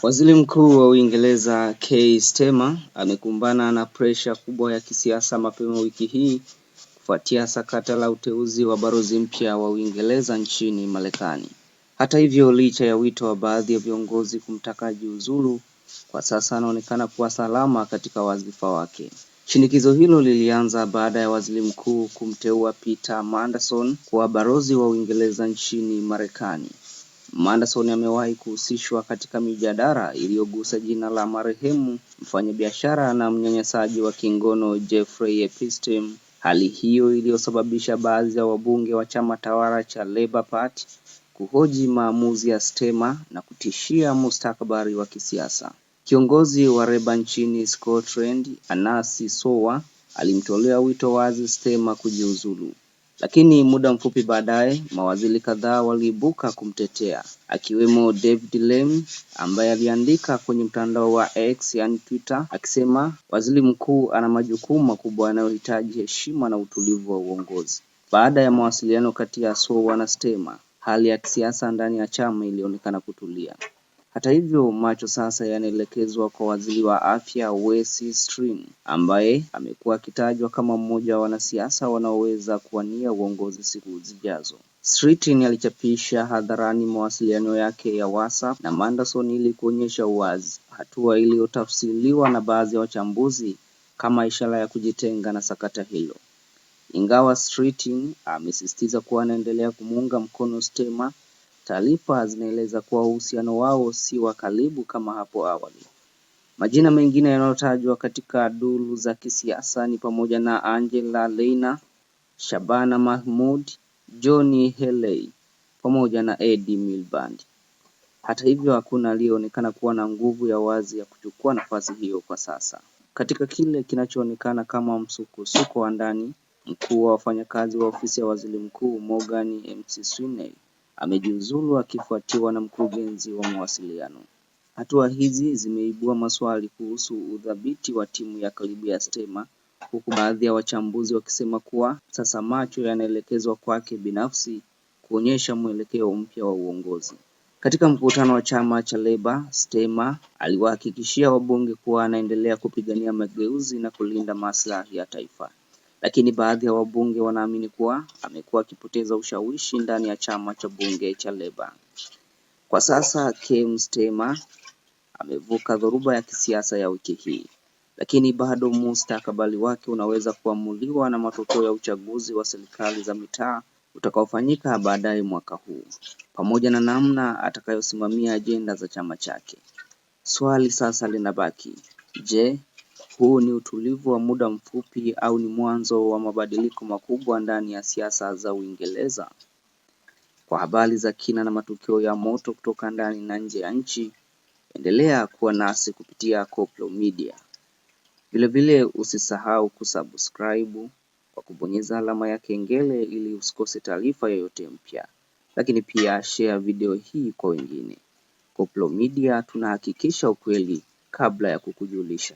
Waziri Mkuu wa Uingereza Keir Starmer amekumbana na presha kubwa ya kisiasa mapema wiki hii kufuatia sakata la uteuzi wa balozi mpya wa Uingereza nchini Marekani. Hata hivyo, licha ya wito wa baadhi ya viongozi kumtaka ajiuzulu, kwa sasa anaonekana kuwa salama katika wadhifa wake. Shinikizo hilo lilianza baada ya Waziri Mkuu kumteua Peter Mandelson kuwa balozi wa Uingereza nchini Marekani. Mandelson amewahi kuhusishwa katika mijadala iliyogusa jina la marehemu mfanyabiashara na mnyanyasaji wa kingono Jeffrey Epstein. Hali hiyo iliyosababisha baadhi ya wabunge wa chama tawala cha Labour Party kuhoji maamuzi ya Starmer na kutishia mustakabali wa kisiasa. Kiongozi wa Labour nchini Scotland, Anasi Sowa, alimtolea wito wazi Starmer kujiuzulu. Lakini muda mfupi baadaye, mawaziri kadhaa waliibuka kumtetea, akiwemo David Lammy ambaye aliandika kwenye mtandao wa X yani Twitter akisema waziri mkuu ana majukumu makubwa yanayohitaji heshima na utulivu wa uongozi. Baada ya mawasiliano kati ya Sowa na Starmer, hali ya kisiasa ndani ya chama ilionekana kutulia. Hata hivyo, macho sasa yanaelekezwa kwa waziri wa afya Wes Streeting ambaye amekuwa akitajwa kama mmoja wa wanasiasa wanaoweza kuwania uongozi siku zijazo. Streeting alichapisha hadharani mawasiliano yake ya WhatsApp na Mandelson ili kuonyesha uwazi, hatua iliyotafsiriwa na baadhi ya wachambuzi kama ishara ya kujitenga na sakata hilo. Ingawa Streeting amesisitiza kuwa anaendelea kumuunga mkono Starmer, taarifa zinaeleza kuwa uhusiano wao si wa karibu kama hapo awali. Majina mengine yanayotajwa katika duru za kisiasa ni pamoja na Angela Rayner, Shabana Mahmood, John Healey pamoja na Ed Miliband. Hata hivyo, hakuna aliyeonekana kuwa na nguvu ya wazi ya kuchukua nafasi hiyo kwa sasa. Katika kile kinachoonekana kama msukosuko wa ndani, mkuu wa wafanyakazi wa ofisi ya waziri mkuu Morgan McSweeney amejiuzulu akifuatiwa na mkurugenzi wa mawasiliano. Hatua hizi zimeibua maswali kuhusu udhabiti wa timu ya karibu ya Starmer, huku baadhi ya wachambuzi wakisema kuwa sasa macho yanaelekezwa kwake binafsi kuonyesha mwelekeo mpya wa uongozi. Katika mkutano wa chama cha Labour, Starmer aliwahakikishia wabunge kuwa anaendelea kupigania mageuzi na kulinda maslahi ya taifa. Lakini baadhi ya wabunge wanaamini kuwa amekuwa akipoteza ushawishi ndani ya chama cha bunge cha Labour. Kwa sasa Keir Starmer amevuka dhoruba ya kisiasa ya wiki hii, lakini bado mustakabali wake unaweza kuamuliwa na matokeo ya uchaguzi wa serikali za mitaa utakaofanyika baadaye mwaka huu, pamoja na namna atakayosimamia ajenda za chama chake. Swali sasa linabaki, je, huu ni utulivu wa muda mfupi au ni mwanzo wa mabadiliko makubwa ndani ya siasa za Uingereza? Kwa habari za kina na matukio ya moto kutoka ndani na nje ya nchi, endelea kuwa nasi kupitia Koplo Media. Vilevile usisahau kusubscribe kwa kubonyeza alama ya kengele ili usikose taarifa yoyote mpya. Lakini pia share video hii kwa wengine. Koplo Media tunahakikisha ukweli kabla ya kukujulisha.